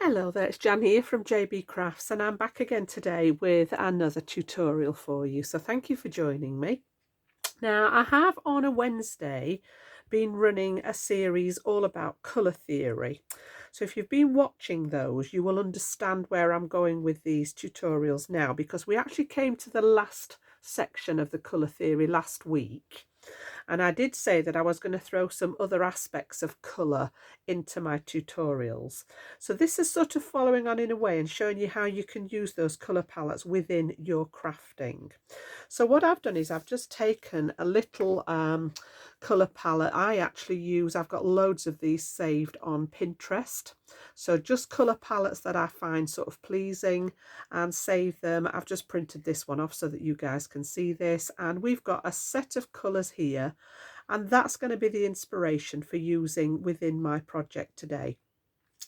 Hello there, it's Jan here from JB Crafts, and I'm back again today with another tutorial for you. So thank you for joining me. Now, I have on a Wednesday been running a series all about colour theory. So if you've been watching those, you will understand where I'm going with these tutorials now, because we actually came to the last section of the colour theory last week. And I did say that I was going to throw some other aspects of colour into my tutorials. So this is sort of following on in a way and showing you how you can use those colour palettes within your crafting. So what I've done is I've just taken a little colour palette. I've got loads of these saved on Pinterest. So just colour palettes that I find sort of pleasing and save them. I've just printed this one off so that you guys can see this. And we've got a set of colours here, and that's going to be the inspiration for using within my project today.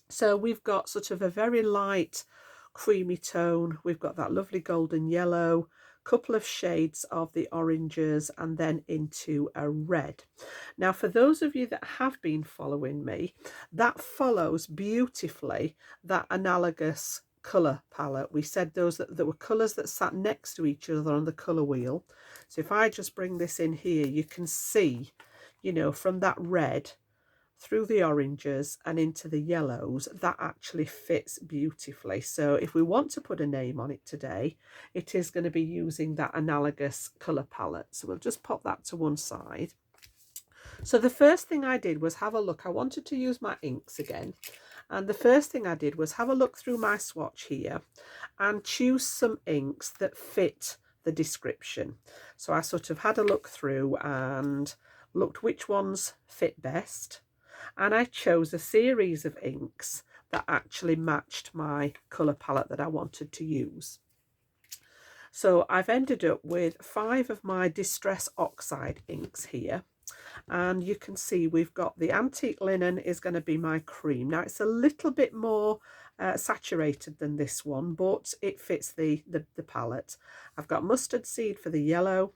So we've got sort of a very light creamy tone, we've got that lovely golden yellow, couple of shades of the oranges, and then into a red. Now, for those of you that have been following me, that follows beautifully that analogous colour palette. We said those that were colours that sat next to each other on the colour wheel. So if I just bring this in here, you can see, you know, from that red through the oranges and into the yellows, that actually fits beautifully. So if we want to put a name on it today, it is going to be using that analogous colour palette. So we'll just pop that to one side. So the first thing I did was have a look. I wanted to use my inks again. And the first thing I did was have a look through my swatch here and choose some inks that fit the description. So I sort of had a look through and looked which ones fit best. And I chose a series of inks that actually matched my colour palette that I wanted to use. So I've ended up with 5 of my Distress Oxide inks here. And you can see we've got the antique linen is going to be my cream. Now it's a little bit more saturated than this one, but it fits the palette. I've got mustard seed for the yellow.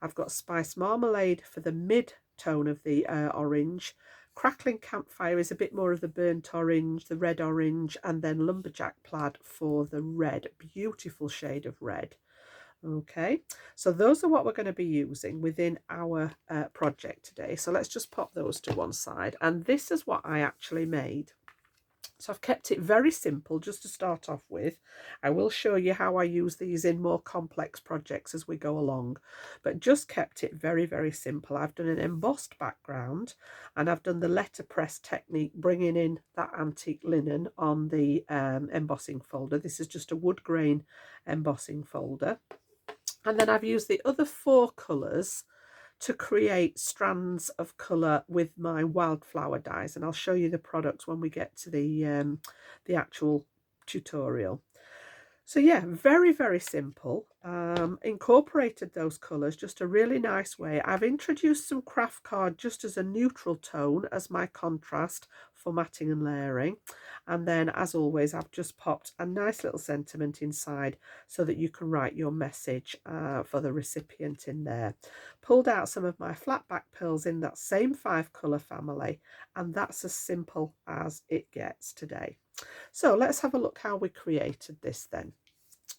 I've got spice marmalade for the mid tone of the orange. Crackling campfire is a bit more of the burnt orange, the red orange, and then lumberjack plaid for the red. Beautiful shade of red. Okay, so those are what we're going to be using within our project today. So let's just pop those to one side. And this is what I actually made. So I've kept it very simple just to start off with. I will show you how I use these in more complex projects as we go along, but just kept it very, very simple. I've done an embossed background and I've done the letterpress technique, bringing in that antique linen on the embossing folder. This is just a wood grain embossing folder. And then I've used the other 4 colours to create strands of colour with my wildflower dies, and I'll show you the products when we get to the actual tutorial. So yeah, very, very simple. Incorporated those colours just a really nice way. I've introduced some craft card just as a neutral tone as my contrast for matting and layering. And then, as always, I've just popped a nice little sentiment inside so that you can write your message for the recipient in there. Pulled out some of my flat back pearls in that same 5 colour family, and that's as simple as it gets today. So let's have a look how we created this then.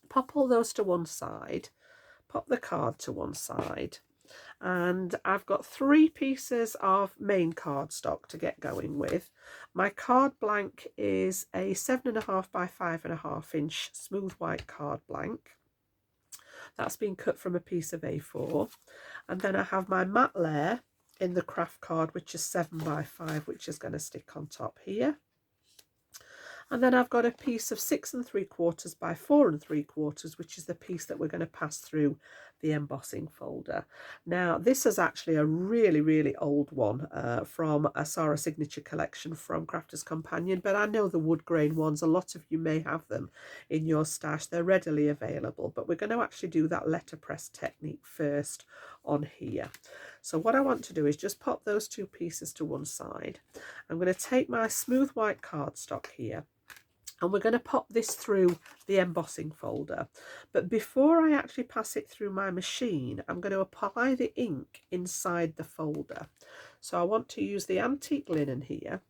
Pop all those to one side, pop the card to one side, and I've got 3 pieces of main cardstock to get going with. My card blank is a 7.5 by 5.5 inch smooth white card blank. That's been cut from a piece of A4. And then I have my matte layer in the craft card, which is 7 by 5, which is going to stick on top here. And then I've got a piece of 6 3/4 by 4 3/4, which is the piece that we're going to pass through the embossing folder. Now, this is actually a really, really old one from a Sarah Signature collection from Crafter's Companion, but I know the wood grain ones, a lot of you may have them in your stash. They're readily available, but we're going to actually do that letterpress technique first on here. So what I want to do is just pop those 2 pieces to one side. I'm going to take my smooth white cardstock here, and we're going to pop this through the embossing folder. But before I actually pass it through my machine, I'm going to apply the ink inside the folder. So I want to use the antique linen here,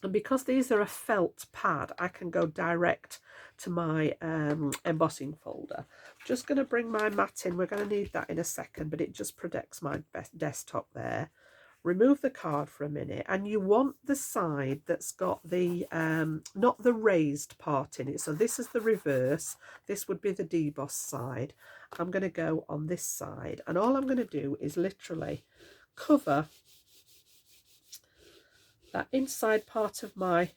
And because these are a felt pad, I can go direct to my embossing folder. Just going to bring my mat in. We're going to need that in a second, but it just protects my desktop there. Remove the card for a minute, and you want the side that's got the not the raised part in it. So this is the reverse. This would be the deboss side. I'm going to go on this side, and all I'm going to do is literally cover that inside part of my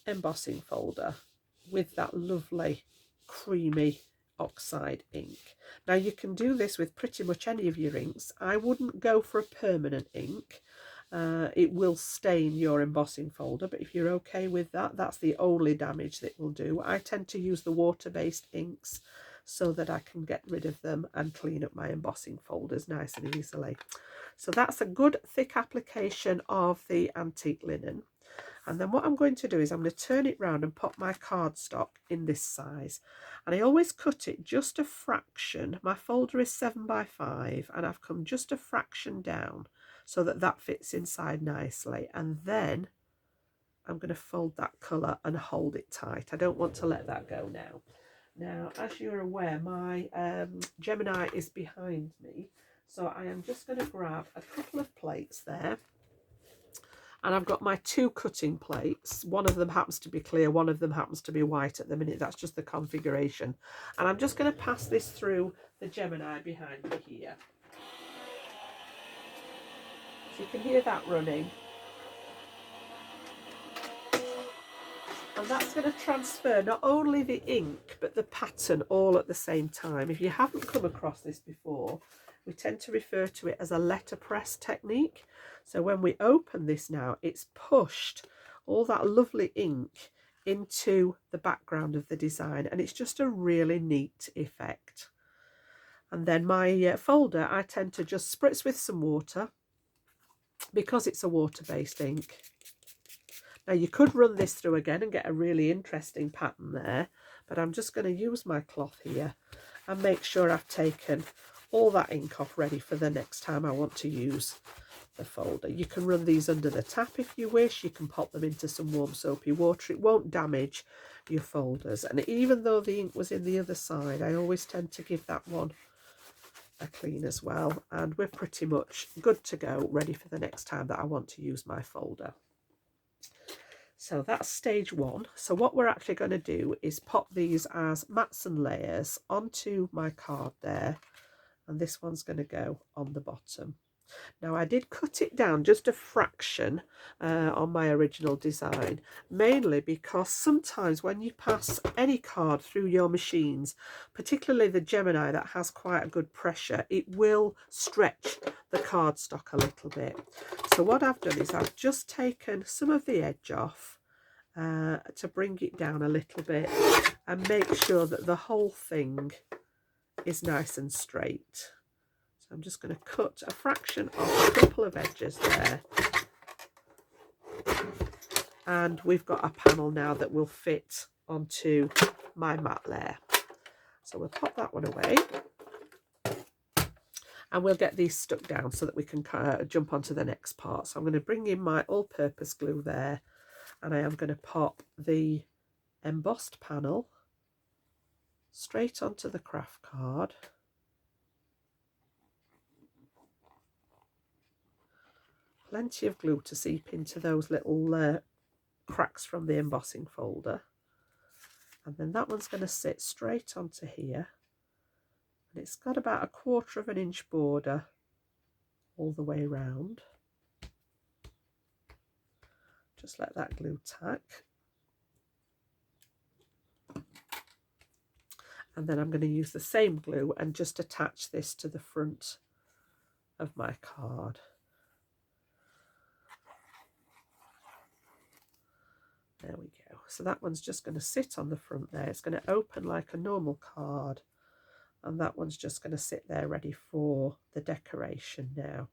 embossing folder with that lovely creamy oxide ink. Now you can do this with pretty much any of your inks. I wouldn't go for a permanent ink. It will stain your embossing folder, but if you're okay with that, that's the only damage that will do. I tend to use the water-based inks so that I can get rid of them and clean up my embossing folders nice and easily. So that's a good thick application of the antique linen. And then what I'm going to do is I'm going to turn it round and pop my cardstock in this size. And I always cut it just a fraction. My folder is 7 by 5 and I've come just a fraction down so that that fits inside nicely. And then I'm going to fold that colour and hold it tight. I don't want to let that go now. Now, as you're aware, my Gemini is behind me. So I am just going to grab a couple of plates there. And I've got my 2 cutting plates. One of them happens to be clear, one of them happens to be white at the minute. That's just the configuration. And I'm just going to pass this through the Gemini behind me here. So you can hear that running. And that's going to transfer not only the ink, but the pattern all at the same time. If you haven't come across this before, we tend to refer to it as a letterpress technique. So when we open this now, it's pushed all that lovely ink into the background of the design, and it's just a really neat effect. And then my folder, I tend to just spritz with some water because it's a water-based ink. Now you could run this through again and get a really interesting pattern there, but I'm just going to use my cloth here and make sure I've taken all that ink off ready for the next time I want to use the folder. You can run these under the tap if you wish. You can pop them into some warm soapy water. It won't damage your folders. And even though the ink was in the other side, I always tend to give that one a clean as well. And we're pretty much good to go, ready for the next time that I want to use my folder. So that's stage 1. So what we're actually going to do is pop these as mats and layers onto my card there. And this one's going to go on the bottom. Now I did cut it down just a fraction on my original design, mainly because sometimes when you pass any card through your machines, particularly the Gemini that has quite a good pressure, it will stretch the cardstock a little bit. So what I've done is I've just taken some of the edge off to bring it down a little bit and make sure that the whole thing is nice and straight. I'm just going to cut a fraction off a couple of edges there. And we've got a panel now that will fit onto my mat layer. So we'll pop that one away. And we'll get these stuck down so that we can jump onto the next part. So I'm going to bring in my all-purpose glue there. And I am going to pop the embossed panel straight onto the craft card. Plenty of glue to seep into those little cracks from the embossing folder. And then that one's going to sit straight onto here. And it's got about 1/4 inch border all the way around. Just let that glue tack. And then I'm going to use the same glue and just attach this to the front of my card. There we go. So that one's just going to sit on the front there. It's going to open like a normal card. And that one's just going to sit there ready for the decoration now.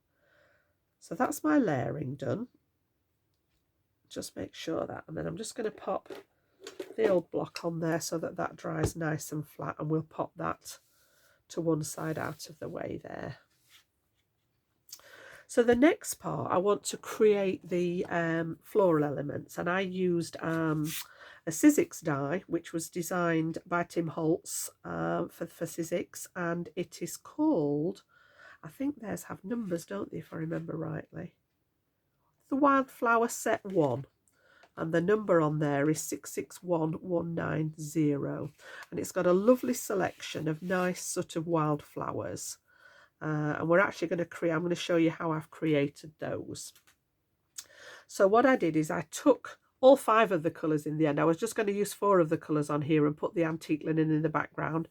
So that's my layering done. Just make sure that. And then I'm just going to pop the old block on there so that that dries nice and flat. And we'll pop that to one side out of the way there. So the next part, I want to create the floral elements, and I used a Sizzix die, which was designed by Tim Holtz for Sizzix, and it is called, I think theirs have numbers, don't they, if I remember rightly, the Wildflower Set 1. And the number on there is 661190, and it's got a lovely selection of nice sort of wildflowers. And we're actually going to create, I'm going to show you how I've created those. So what I did is I took all 5 of the colours in the end. I was just going to use 4 of the colours on here and put the antique linen in the background,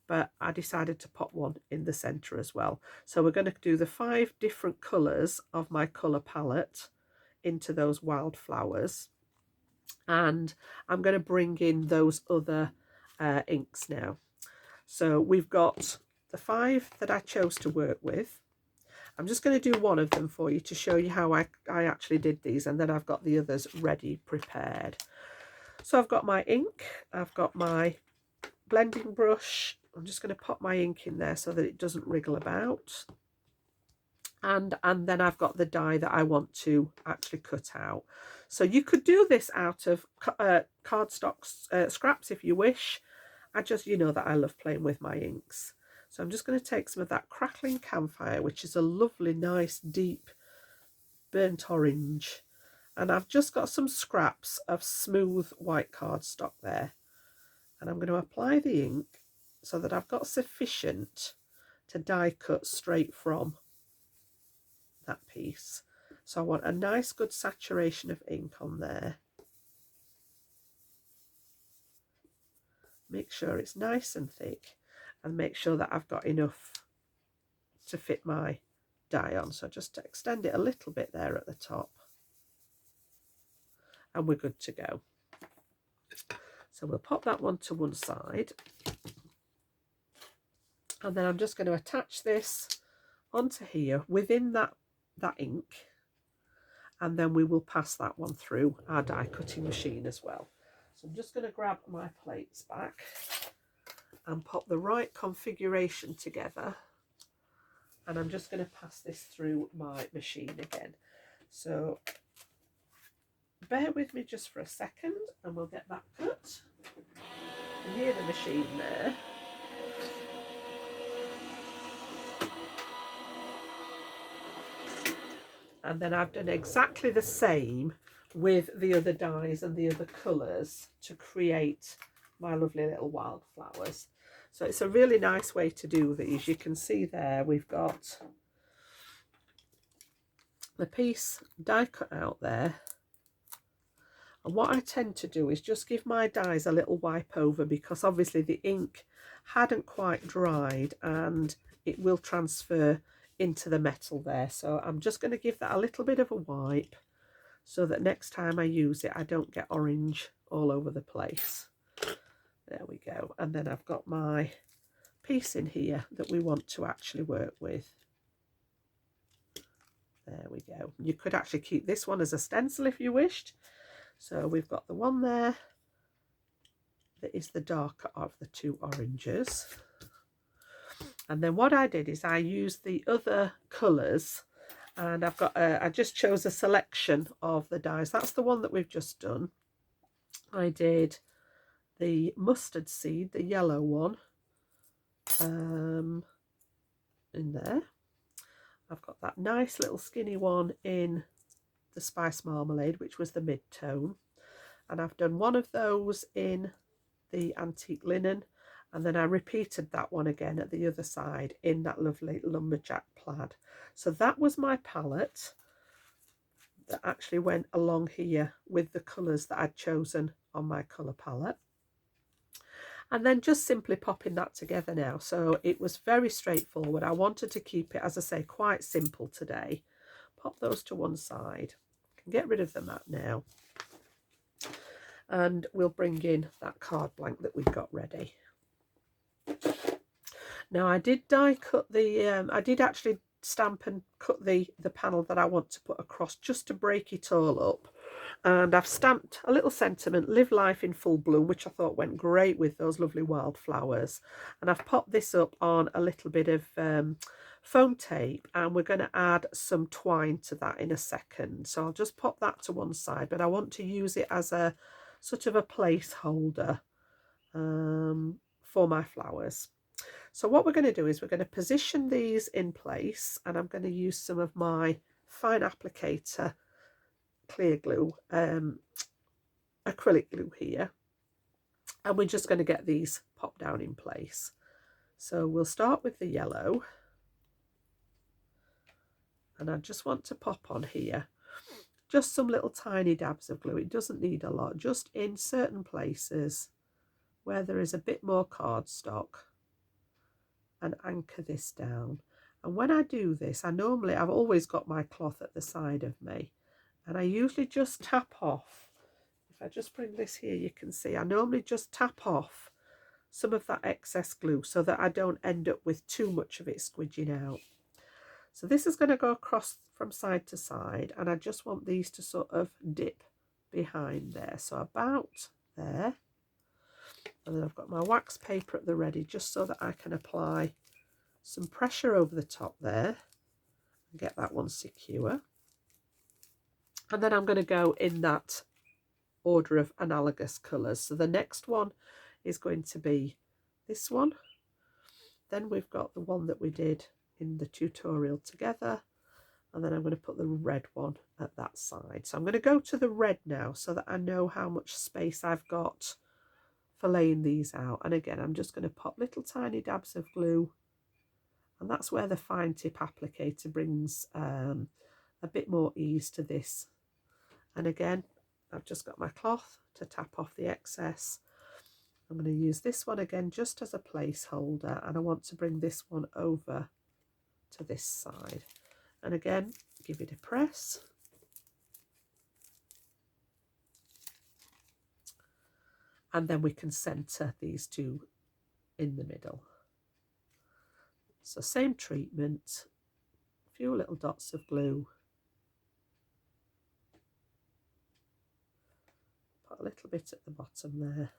but I decided to pop one in the centre as well. So we're going to do the 5 different colours of my colour palette into those wildflowers. And I'm going to bring in those other inks now. So we've got the 5 that I chose to work with. I'm just going to do one of them for you to show you how I actually did these, and then I've got the others ready, prepared. So I've got my ink, I've got my blending brush. I'm just going to pop my ink in there so that it doesn't wriggle about. And then I've got the die that I want to actually cut out. So you could do this out of cardstock scraps if you wish. I just, you know that I love playing with my inks. So I'm just going to take some of that Crackling Campfire, which is a lovely, nice, deep burnt orange. And I've just got some scraps of smooth white cardstock there. And I'm going to apply the ink so that I've got sufficient to die cut straight from that piece. So I want a nice good saturation of ink on there. Make sure it's nice and thick, and make sure that I've got enough to fit my die on. So just to extend it a little bit there at the top, and we're good to go. So we'll pop that one to one side, and then I'm just going to attach this onto here within that ink, and then we will pass that one through our die cutting machine as well. So I'm just going to grab my plates back and pop the right configuration together, and I'm just going to pass this through my machine again. So bear with me just for a second and we'll get that cut. You hear the machine there. And then I've done exactly the same with the other dies and the other colours to create my lovely little wildflowers. So it's a really nice way to do these. You can see there we've got the piece die cut out there. And what I tend to do is just give my dies a little wipe over, because obviously the ink hadn't quite dried and it will transfer into the metal there. So I'm just going to give that a little bit of a wipe so that next time I use it I don't get orange all over the place. There we go. And then I've got my piece in here that we want to actually work with. There we go. You could actually keep this one as a stencil if you wished. So we've got the one there that is the darker of the 2 oranges. And then what I did is I used the other colours, and I've got I just chose a selection of the dies. That's the one that we've just done. I did the mustard seed, the yellow one, in there. I've got that nice little skinny one in the spice marmalade, which was the mid-tone, and I've done one of those in the antique linen, and then I repeated that one again at the other side in that lovely lumberjack plaid. So that was my palette that actually went along here with the colours that I'd chosen on my colour palette, and then just simply popping that together now. So it was very straightforward. I wanted to keep it, as I say, quite simple today. Pop those to one side. I can get rid of the mat now, and we'll bring in that card blank that we've got ready. Now I did die cut the I did actually stamp and cut the panel that I want to put across, just to break it all up. And I've stamped a little sentiment, live life in full bloom, which I thought went great with those lovely wildflowers. And I've popped this up on a little bit of foam tape, and we're going to add some twine to that in a second. So I'll just pop that to one side, but I want to use it as a sort of a placeholder for my flowers. So what we're going to do is we're going to position these in place, and I'm going to use some of my fine applicator clear glue, acrylic glue here, and we're just going to get these popped down in place. So we'll start with the yellow, and I just want to pop on here just some little tiny dabs of glue. It doesn't need a lot, just in certain places where there is a bit more cardstock, and anchor this down. And when I do this, I've always got my cloth at the side of me, and I usually just tap off. If I just bring this here, you can see I normally just tap off some of that excess glue so that I don't end up with too much of it squidging out. So this is going to go across from side to side, and I just want these to sort of dip behind there, so about there. And then I've got my wax paper at the ready just so that I can apply some pressure over the top there and get that one secure. And then I'm going to go in that order of analogous colours. So the next one is going to be this one. Then we've got the one that we did in the tutorial together, and then I'm going to put the red one at that side. So I'm going to go to the red now so that I know how much space I've got for laying these out. And again, I'm just going to pop little tiny dabs of glue, and that's where the fine tip applicator brings a bit more ease to this. And again, I've just got my cloth to tap off the excess. I'm going to use this one again just as a placeholder, and I want to bring this one over to this side. And again, give it a press. And then we can centre these two in the middle. So same treatment, a few little dots of glue. Put a little bit at the bottom there.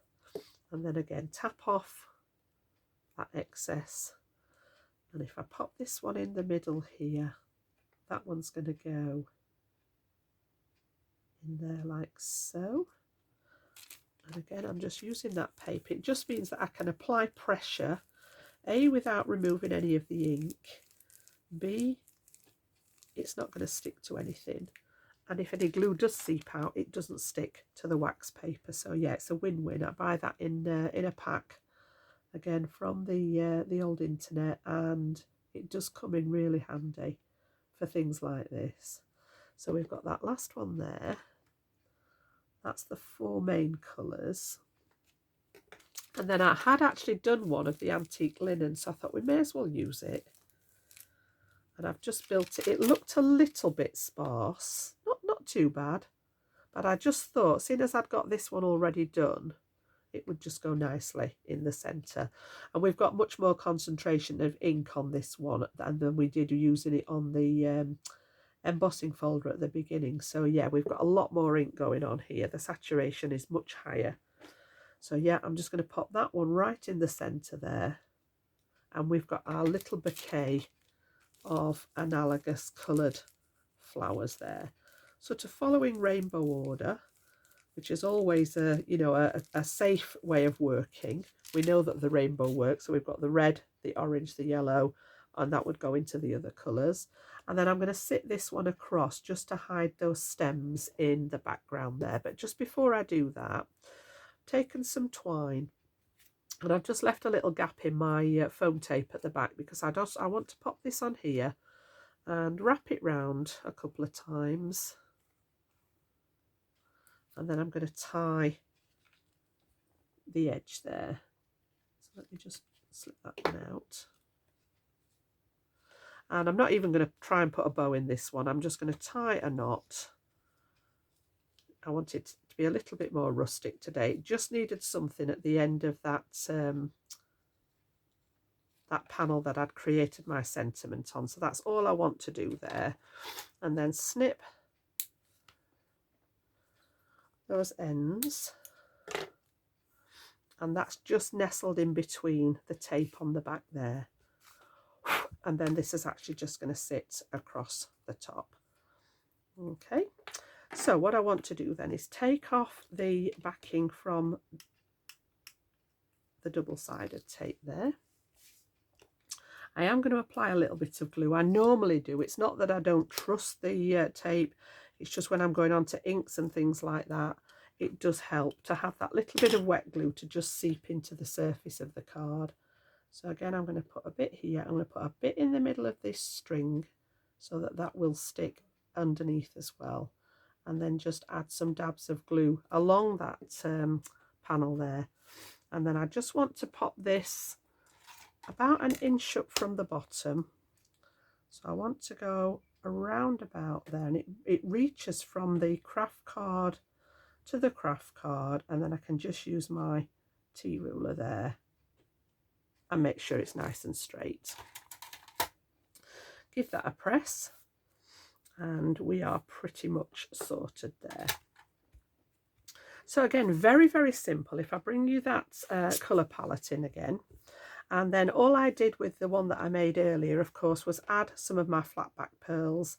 And then again, tap off that excess. And if I pop this one in the middle here, that one's going to go in there like so. And again, I'm just using that paper. It just means that I can apply pressure, A, without removing any of the ink, B, it's not going to stick to anything, and if any glue does seep out, it doesn't stick to the wax paper. So yeah, it's a win-win. I buy that in a pack, again from the old internet, and it does come in really handy for things like this. So we've got that last one there. That's the four main colours. And then I had actually done one of the antique linen, so I thought we may as well use it. And I've just built it. It looked a little bit sparse, not too bad, but I just thought, seeing as I'd got this one already done, it would just go nicely in the centre. And we've got much more concentration of ink on this one than we did using it on the embossing folder at the beginning. So yeah, we've got a lot more ink going on here. The saturation is much higher. So yeah, I'm just going to pop that one right in the centre there. And we've got our little bouquet of analogous coloured flowers there. So to following rainbow order, which is always a safe way of working. We know that the rainbow works, so we've got the red, the orange, the yellow, and that would go into the other colours. And then I'm going to sit this one across just to hide those stems in the background there. But just before I do that, I've taken some twine, and I've just left a little gap in my foam tape at the back because I want to pop this on here and wrap it round a couple of times. And then I'm going to tie the edge there. So let me just slip that one out. And I'm not even going to try and put a bow in this one. I'm just going to tie a knot. I want it to be a little bit more rustic today. It just needed something at the end of that that panel that I'd created my sentiment on. So that's all I want to do there. And then snip those ends, and that's just nestled in between the tape on the back there. and then this is actually just going to sit across the top. Okay, so what I want to do then is take off the backing from the double-sided tape there. I am going to apply a little bit of glue. I normally do. It's not that I don't trust the tape. It's just when I'm going on to inks and things like that, it does help to have that little bit of wet glue to just seep into the surface of the card. So again, I'm going to put a bit here. I'm going to put a bit in the middle of this string so that that will stick underneath as well. And then just add some dabs of glue along that panel there. And then I just want to pop this about 1 inch up from the bottom. So I want to go around about there, and it reaches from the craft card to the craft card, and then I can just use my T-ruler there and make sure it's nice and straight. Give that a press, and we are pretty much sorted there. So again, very, very simple. If I bring you that colour palette in again, and then all I did with the one that I made earlier, of course, was add some of my flat back pearls.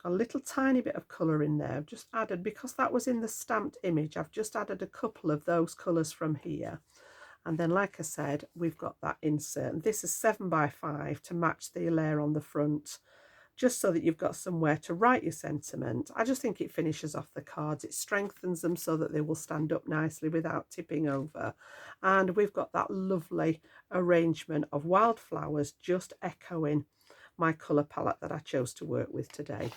A little tiny bit of colour in there. I've just added, because that was in the stamped image, I've just added a couple of those colours from here. And then, like I said, we've got that insert. And this is 7x5 to match the layer on the front, just so that you've got somewhere to write your sentiment. I just think it finishes off the cards. It strengthens them so that they will stand up nicely without tipping over. And we've got that lovely arrangement of wildflowers just echoing my colour palette that I chose to work with today.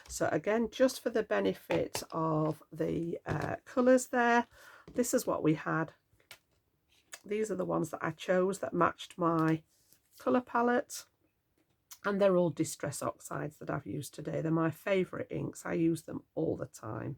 So again, just for the benefit of the colours there, this is what we had. These are the ones that I chose that matched my colour palette. And they're all Distress Oxides that I've used today. They're my favourite inks. I use them all the time.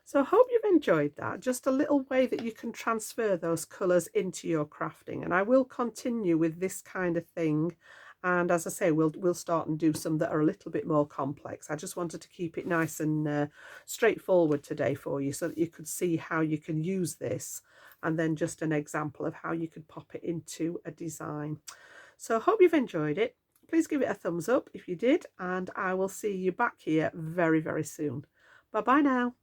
So I hope you've enjoyed that. Just a little way that you can transfer those colours into your crafting. And I will continue with this kind of thing. And as I say, we'll start and do some that are a little bit more complex. I just wanted to keep it nice and straightforward today for you so that you could see how you can use this. And then just an example of how you could pop it into a design. So I hope you've enjoyed it. Please give it a thumbs up if you did, and I will see you back here very, very soon. Bye-bye now.